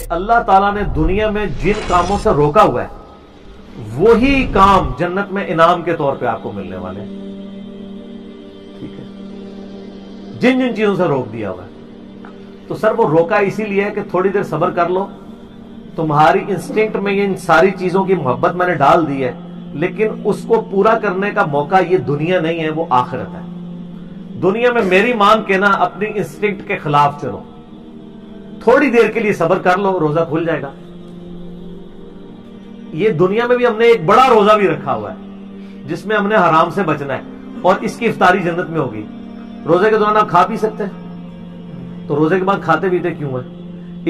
کہ اللہ تعالیٰ نے دنیا میں جن کاموں سے روکا ہوا ہے وہی کام جنت میں انعام کے طور پہ آپ کو ملنے والے ہیں. ٹھیک ہے, جن جن چیزوں سے روک دیا ہوا ہے, تو سر وہ روکا اسی لیے ہے کہ تھوڑی دیر صبر کر لو, تمہاری انسٹنکٹ میں ان ساری چیزوں کی محبت میں نے ڈال دی ہے, لیکن اس کو پورا کرنے کا موقع یہ دنیا نہیں ہے, وہ آخرت ہے. دنیا میں میری مان کے نا اپنی انسٹنکٹ کے خلاف چلو, تھوڑی دیر کے لیے صبر کر لو, روزہ کھل جائے گا. یہ دنیا میں بھی ہم نے ایک بڑا روزہ بھی رکھا ہوا ہے جس میں ہم نے حرام سے بچنا ہے, اور اس کی افطاری جنت میں ہوگی. روزے کے دوران آپ کھا پی سکتے ہیں, تو روزے کے بعد کھاتے پیتے کیوں ہیں؟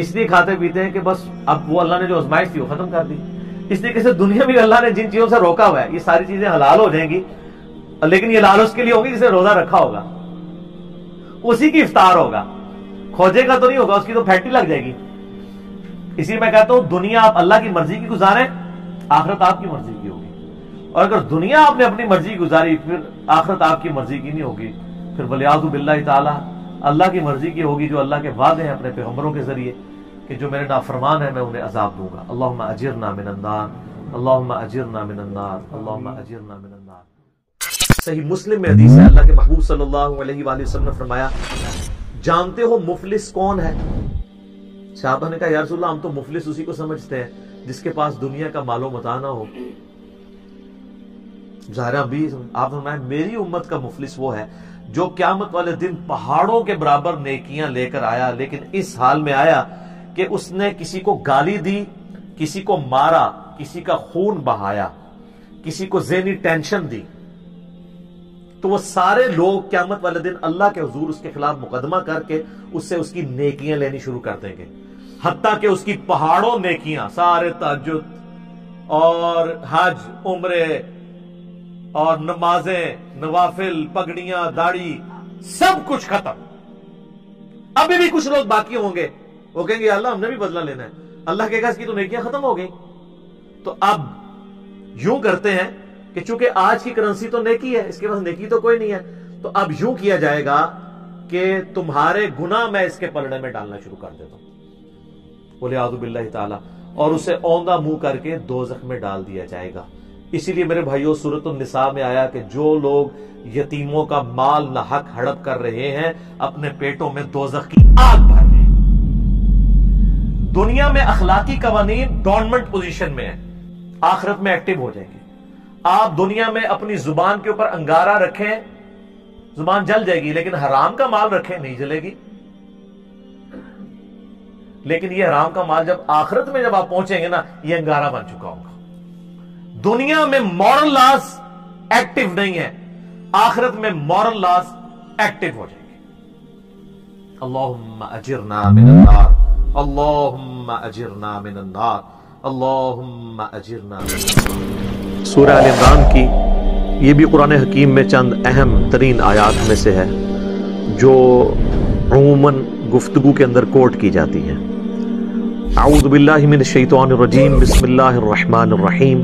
اس لیے کھاتے پیتے ہیں کہ بس اب وہ اللہ نے جو آزمائش تھی وہ ختم کر دی. اس طریقے سے دنیا میں اللہ نے جن چیزوں سے روکا ہوا ہے یہ ساری چیزیں حلال ہو جائیں گی, لیکن یہ لال اس کے لیے ہوگی جسے روزہ رکھا ہوگا, اسی کی افطار ہوگا, کھوجے کا تو نہیں ہوگا, اس کی تو پھیٹی لگ جائے گی. اسی میں کہتا ہوں دنیا آپ اللہ کی مرضی کی گزاریں, آخرت آپ کی مرضی کی ہوگی. اور اگر دنیا آپ نے اپنی مرضی کی گزاری پھر آخرت آپ کی مرضی کی نہیں ہوگی, پھر ولیعوذ باللہ تعالی اللہ کی مرضی کی ہوگی, جو اللہ کے وعدے ہیں اپنے پیغمبروں کے ذریعے کہ جو میرے نافرمان ہیں میں انہیں عذاب دوں گا. اللہم اجرنا من النار, اللہم اجرنا من النار, اللہم اجرنا من النار. صحیح مسلم میں حدیث ہے, اللہ کے محبوب صلی اللہ علیہ وآلہ وسلم نے فرمایا, جانتے ہو مفلس کون ہے؟ صحابہ نے کہا یا رسول اللہ ہم تو مفلس اسی کو سمجھتے ہیں جس کے پاس دنیا کا مال و متاع نہ ہو. ظاہرہ بھی آپ فرمائیں میری امت کا مفلس وہ ہے جو قیامت والے دن پہاڑوں کے برابر نیکیاں لے کر آیا, لیکن اس حال میں آیا کہ اس نے کسی کو گالی دی, کسی کو مارا, کسی کا خون بہایا, کسی کو ذہنی ٹینشن دی. تو وہ سارے لوگ قیامت والے دن اللہ کے حضور اس کے خلاف مقدمہ کر کے اس سے اس کی نیکیاں لینی شروع کر دیں گے, حتیٰ کہ اس کی پہاڑوں نیکیاں, سارے تہجد اور حج عمرے اور نمازیں نوافل پگڑیاں داڑھی سب کچھ ختم. ابھی بھی کچھ لوگ باقی ہوں گے, وہ کہیں گے اللہ ہم نے بھی بدلہ لینا ہے. اللہ کہے گا اس کی تو نیکیاں ختم ہو گئی. تو اب یوں کرتے ہیں کہ چونکہ آج کی کرنسی تو نیکی ہے, اس کے پاس نیکی تو کوئی نہیں ہے, تو اب یوں کیا جائے گا کہ تمہارے گناہ میں اس کے پلڑے میں ڈالنا شروع کر دیتا ہوں, ولیعوذ باللہ تعالی, اور اسے اوندھا منہ کر کے دوزخ میں ڈال دیا جائے گا. اسی لیے میرے بھائیوں سورۃ النساء میں آیا کہ جو لوگ یتیموں کا مال نہ حق ہڑپ کر رہے ہیں اپنے پیٹوں میں دوزخ کی آگ بھر رہے ہیں. دنیا میں اخلاقی قوانین ڈورمنٹ پوزیشن میں ہیں, آخرت میں ایکٹیو ہو جائیں گے. آپ دنیا میں اپنی زبان کے اوپر انگارہ رکھیں, زبان جل جائے گی, لیکن حرام کا مال رکھیں نہیں جلے گی. لیکن یہ حرام کا مال جب آخرت میں جب آپ پہنچیں گے نا یہ انگارہ بن چکا ہوگا. دنیا میں مورل لاز ایکٹیو نہیں ہے, آخرت میں مورل لاز ایکٹیو ہو جائیں گے. اللہم اجرنا من النار, اللہم اجرنا من النار, اللہم اجرنا من النار. سورہ آل عمران کی یہ بھی قرآن حکیم میں چند اہم ترین آیات میں سے ہے جو عموماً گفتگو کے اندر کوٹ کی جاتی ہیں. اعوذ باللہ من الشیطان الرجیم, بسم اللہ الرحمن الرحیم.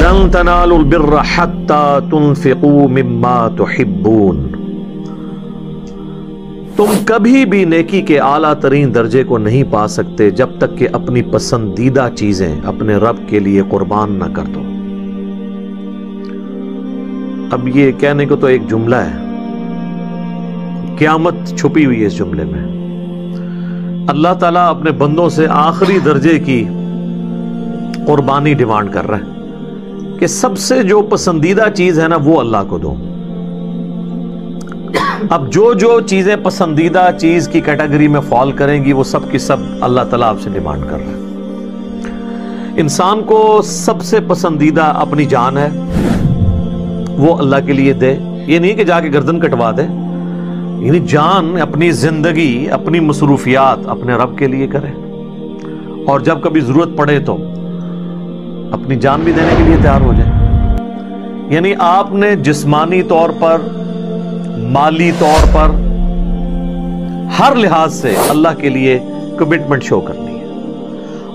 لن تنالوا البر حتى تنفقوا مما تحبون. تم کبھی بھی نیکی کے اعلیٰ ترین درجے کو نہیں پا سکتے جب تک کہ اپنی پسندیدہ چیزیں اپنے رب کے لیے قربان نہ کر دو. اب یہ کہنے کو تو ایک جملہ ہے, قیامت چھپی ہوئی ہے اس جملے میں. اللہ تعالیٰ اپنے بندوں سے آخری درجے کی قربانی ڈیمانڈ کر رہا ہے کہ سب سے جو پسندیدہ چیز ہے نا وہ اللہ کو دو. اب جو جو چیزیں پسندیدہ چیز کی کیٹیگری میں فال کریں گی وہ سب کی سب اللہ تعالیٰ آپ سے ڈیمانڈ کر رہا ہے. انسان کو سب سے پسندیدہ اپنی جان ہے, وہ اللہ کے لیے دے. یہ نہیں کہ جا کے گردن کٹوا دے, یعنی جان اپنی زندگی اپنی مصروفیات اپنے رب کے لیے کرے, اور جب کبھی ضرورت پڑے تو اپنی جان بھی دینے کے لیے تیار ہو جائے. یعنی آپ نے جسمانی طور پر مالی طور پر ہر لحاظ سے اللہ کے لیے کمٹمنٹ شو کرنی ہے.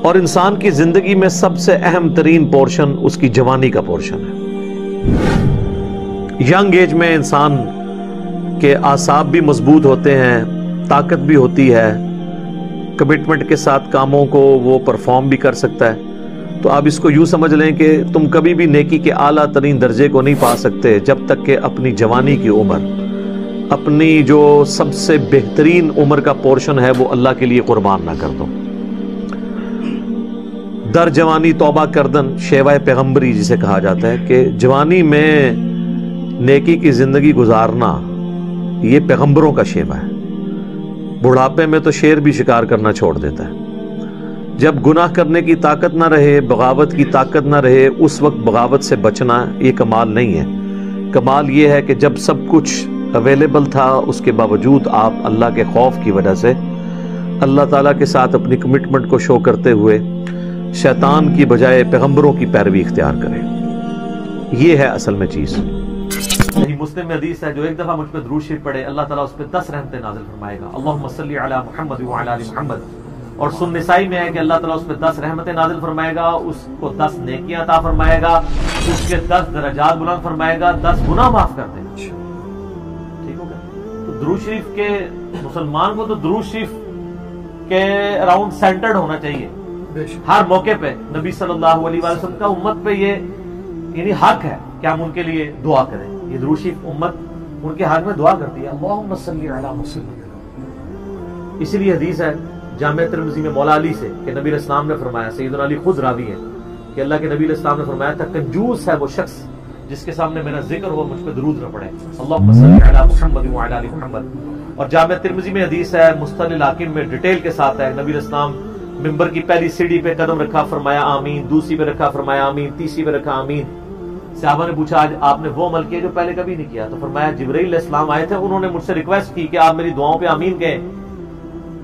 اور انسان کی زندگی میں سب سے اہم ترین پورشن اس کی جوانی کا پورشن ہے. ینگ ایج میں انسان کے اعصاب بھی مضبوط ہوتے ہیں, طاقت بھی ہوتی ہے, کمٹمنٹ کے ساتھ کاموں کو وہ پرفارم بھی کر سکتا ہے. تو آپ اس کو یوں سمجھ لیں کہ تم کبھی بھی نیکی کے اعلیٰ ترین درجے کو نہیں پا سکتے جب تک کہ اپنی جوانی کی عمر، اپنی جو سب سے بہترین عمر کا پورشن ہے وہ اللہ کے لیے قربان نہ کر دو. در جوانی توبہ کردن شیوہ پیغمبری جسے کہا جاتا ہے کہ جوانی میں نیکی کی زندگی گزارنا یہ پیغمبروں کا شیوہ ہے. بڑھاپے میں تو شیر بھی شکار کرنا چھوڑ دیتا ہے. جب گناہ کرنے کی طاقت نہ رہے، بغاوت کی طاقت نہ رہے، اس وقت بغاوت سے بچنا یہ کمال نہیں ہے. کمال یہ ہے کہ جب سب کچھ اویلیبل تھا اس کے باوجود آپ اللہ کے خوف کی وجہ سے اللہ تعالیٰ کے ساتھ اپنی کمٹمنٹ کو شو کرتے ہوئے شیطان کی بجائے پیغمبروں کی پیروی اختیار کریں. یہ ہے اصل میں چیز. مسلم میں حدیث ہے جو ایک دفعہ مجھ پہ درود شریف پڑھے اللہ تعالیٰ اس پہ 10 رحمتیں نازل فرمائے گا. اللہم صلی علی محمد وعلی آل محمد. اور سن نسائی میں ہے کہ اللہ تعالیٰ اس پہ 10 رحمتیں نازل فرمائے گا، اس کو 10 نیکیاں عطا فرمائے گا، اس کے 10 درجات بلند فرمائے گا، 10 گناہ معاف کر دے گا. ٹھیک ہو گیا. تو درود شریف کے مسلمان کو تو درود شریف کے اراؤنڈ سینٹرڈ ہونا چاہیے ہر موقع پہ. نبی صلی اللہ علیہ وسلم کا امت پہ یہ یعنی حق ہے کہ ہم ان کے لیے دعا کریں. یہ درود شریف امت ان کے حق میں دعا کرتی ہے. اللہم صلی علی محمد. اسی لیے حدیث ہے جامع ترمذی میں مولا علی سے کہ نبی علیہ السلام نے فرمایا، سیدنا علی خود راوی ہے کہ اللہ کے نبی علیہ السلام نے فرمایا تھا کنجوس ہے وہ شخص جس کے سامنے میرا ذکر ہو مجھ پہ درود نہ پڑے. اللہم صلی علی محمد وعلی آل محمد. اور جامع ترمذی میں حدیث ہے مستدل حاکم میں ڈیٹیل کے ساتھ ہے نبی علیہ السلام ممبر کی پہلی سیڑھی پہ قدم رکھا فرمایا آمین، دوسری پہ رکھا فرمایا آمین، تیسری پہ رکھا آمین. صحابہ نے پوچھا آج آپ نے وہ عمل کیا جو پہلے کبھی نہیں کیا؟ تو فرمایا جبرائیل علیہ السلام آئے تھے، انہوں نے مجھ سے ریکویسٹ کی کہ آپ میری دعاؤں پہ آمین کہیں.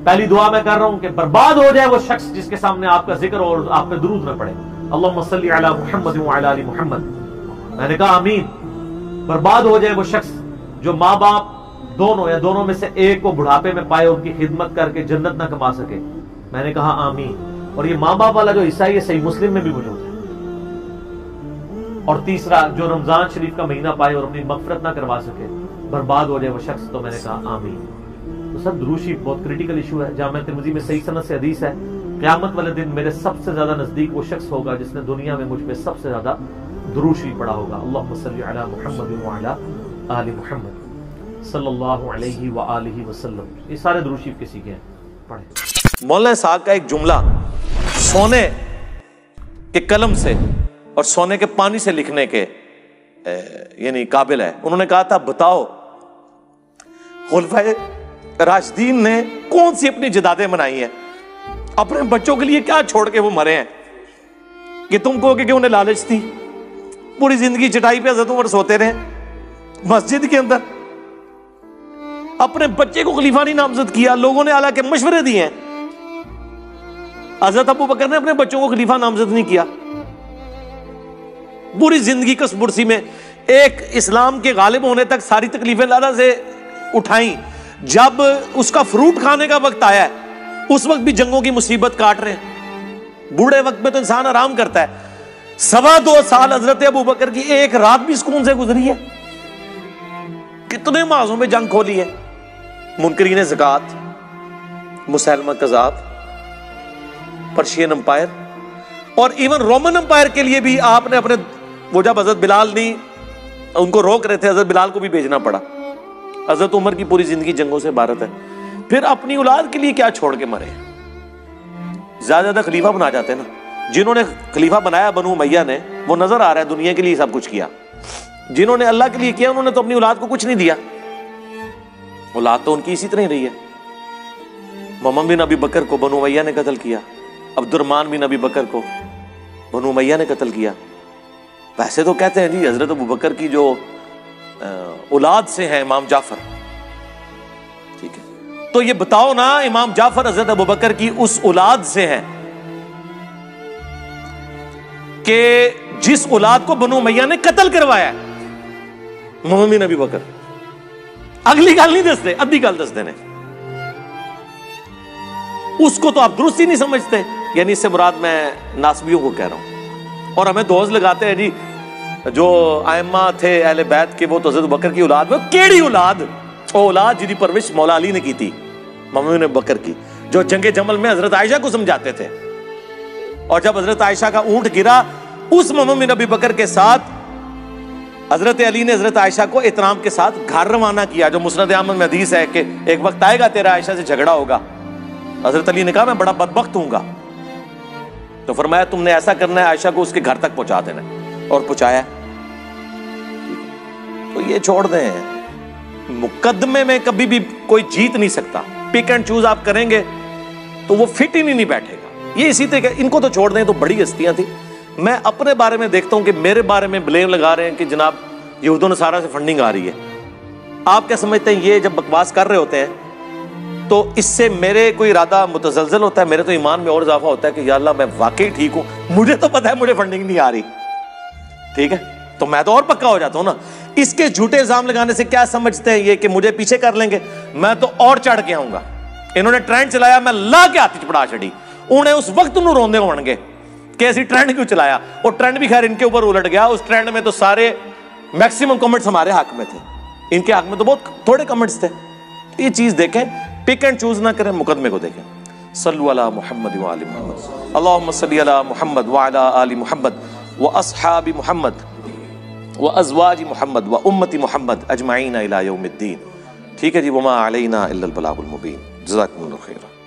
پہلی دعا میں کر رہا ہوں کہ برباد ہو جائے وہ شخص جس کے سامنے آپ کا ذکر اور آپ پہ درود نہ پڑے. اللہم صلی علی محمد وعلی آل محمد. میں نے کہا آمین. برباد ہو جائے وہ شخص جو ماں باپ دونوں یا دونوں میں سے ایک کو بڑھاپے میں پائے ان کی خدمت کر کے جنت نہ کما سکے. میں نے کہا آمین. اور یہ ماں باپ والا جو حصہ ہے یہ صحیح مسلم میں بھی موجود ہے. اور تیسرا جو رمضان شریف کا مہینہ پائے اور اپنی مغفرت نہ کروا سکے، برباد ہو جائے وہ شخص. تو میں نے کہا آمین. تو سب درود شریف بہت کریٹیکل ایشو ہے. جامع ترمذی میں صحیح سند سے حدیث ہے قیامت والے دن میرے سب سے زیادہ نزدیک وہ شخص ہوگا جس نے دنیا میں مجھ پہ سب سے زیادہ درود شریف پڑھا ہوگا. اللہم صلی علی محمد وعلی آل محمد صلی اللہ علیہ وآلہ وسلم. یہ سارے درود شریف کے سیکھے ہیں پڑھیں. مولانا اسحاق کا ایک جملہ سونے کے قلم سے اور سونے کے پانی سے لکھنے کے یعنی قابل ہے. انہوں نے کہا تھا بتاؤ خلفائے راشدین نے کون سی اپنی جدادیں منائی ہیں، اپنے بچوں کے لیے کیا چھوڑ کے وہ مرے ہیں کہ تم کہو کہ انہیں لالچ تھی. پوری زندگی چٹائی پہ حضرت عمر سوتے رہے مسجد کے اندر، اپنے بچے کو خلیفہ نہیں نامزد کیا. لوگوں نے اعلیٰ کے مشورے دیے ہیں، حضرت ابو بکر نے اپنے بچوں کو خلیفہ نامزد نہیں کیا. پوری زندگی کس برسی میں ایک اسلام کے غالب ہونے تک ساری تکلیفیں اللہ سے اٹھائیں. جب اس کا فروٹ کھانے کا وقت آیا ہے اس وقت بھی جنگوں کی مصیبت کاٹ رہے ہیں. بوڑھے وقت میں تو انسان آرام کرتا ہے. 2.25 سال حضرت ابو بکر کی ایک رات بھی سکون سے گزری ہے. کتنے معاذوں میں جنگ کھولی ہے. منکرین زکات، مسیلمہ کذاب، پرشین امپائر اور ایون رومن امپائر کے لیے بھی آپ نے اپنے وہ جب حضرت بلال نہیں ان کو روک رہے تھے حضرت بلال کو بھی بھیجنا پڑا. حضرت عمر کی پوری زندگی جنگوں سے عبارت ہے. پھر اپنی اولاد کے لیے کیا چھوڑ کے مرے. زیادہ زیادہ خلیفہ بنا جاتے ہیں نا. جنہوں نے خلیفہ بنایا بنو امیہ نے وہ نظر آ رہا ہے دنیا کے لیے سب کچھ کیا. جنہوں نے اللہ کے لیے کیا انہوں نے تو اپنی اولاد کو کچھ نہیں دیا. اولاد تو ان کی اسی طرح ہی رہی ہے. محمد بن ابی بکر کو بنو امیہ نے قتل کیا، عبد الرحمن بن ابی بکر کو بنو امیہ نے قتل کیا. ویسے تو کہتے ہیں جی حضرت ابو بکر کی جو اولاد سے ہیں امام جعفر. ٹھیک ہے تو یہ بتاؤ نا امام جعفر حضرت ابو بکر کی اس اولاد سے ہیں کہ جس اولاد کو بنو امیہ نے قتل کروایا محمد بن ابی بکر. اگلی گل نہیں دستے، ادھی گل دستے نے. اس کو تو آپ درست ہی نہیں سمجھتے. یعنی اس سے مراد میں ناسبیوں کو کہہ رہا ہوں. اور ہمیں دوز لگاتے ہیں جی جو ائمہ تھے اہل بیت کے وہ تو حضرت بکر کی اولاد میں. کیڑی اولاد؟ وہ اولاد جی پرورش مولا علی نے کی تھی محمد بن بکر کی. جو جنگ جمل میں حضرت عائشہ کو سمجھاتے تھے. اور جب حضرت عائشہ کا اونٹ گرا اس مومن بن ابی بکر کے ساتھ حضرت علی نے حضرت عائشہ کو احترام کے ساتھ گھر روانہ کیا, جو مسند احمد میں حدیث ہے کہ ایک وقت آئے گا تیرا عائشہ سے جھگڑا ہوگا. حضرت علی نے کہا میں بڑا بدبخت ہوں گا, تو فرمایا تم نے ایسا کرنا ہے عائشہ کو اس کے گھر تک پہنچا دینا, اور پہنچایا. تو یہ چھوڑ دیں, مقدمے میں کبھی بھی کوئی جیت نہیں سکتا. پک اینڈ چوز آپ کریں گے تو وہ فٹ ہی نہیں بیٹھے گا. یہ اسی طرح ان کو تو چھوڑ دیں, تو بڑی ہستیاں تھیں. میں اپنے بارے میں دیکھتا ہوں کہ میرے بارے میں بلیم لگا رہے ہیں کہ جناب یہود و نصارہ سے فنڈنگ آ رہی ہے. آپ کیا سمجھتے ہیں یہ جب بکواس کر رہے ہوتے ہیں تو اس سے میرے کوئی ارادہ متزلزل ہوتا ہے؟ میرے تو ایمان میں اور اضافہ ہوتا ہے کہ یا اللہ میں واقعی ٹھیک ہوں, مجھے تو پتا ہے مجھے فنڈنگ نہیں آ رہی, ٹھیک ہے, تو میں تو اور پکا ہو جاتا ہوں نا. اس کے جھوٹے الزام لگانے سے کیا سمجھتے ہیں یہ کہ مجھے پیچھے کر لیں گے؟ میں تو اور چڑھ کے آؤں گا. انہوں نے ٹرینڈ چلایا, میں لا کے ہاتھ چپڑا چڑی. انہیں اس وقت انہوں روندے ہون گے کہ ایسی ٹرینڈ کیوں چلایا, اور ٹرینڈ بھی خیر ان کے اوپر الٹ گیا. اس ٹرینڈ میں تو سارے میکسیمم کمنٹس ہمارے حق میں تھے, ان کے حق میں تو بہت تھوڑے کمنٹس تھے. یہ چیز دیکھیں, پک اینڈ چوز نہ کریں, مقدمے کو دیکھیں. صلو علی محمد وآل محمد, اللہم صلی علی محمد وعلی آل محمد واصحاب محمد وازواج محمد وامت محمد اجمعین الی یوم الدین. ٹھیک ہے جی, وما علینا الا البلاغ المبین. جزاکم اللہ خیرا.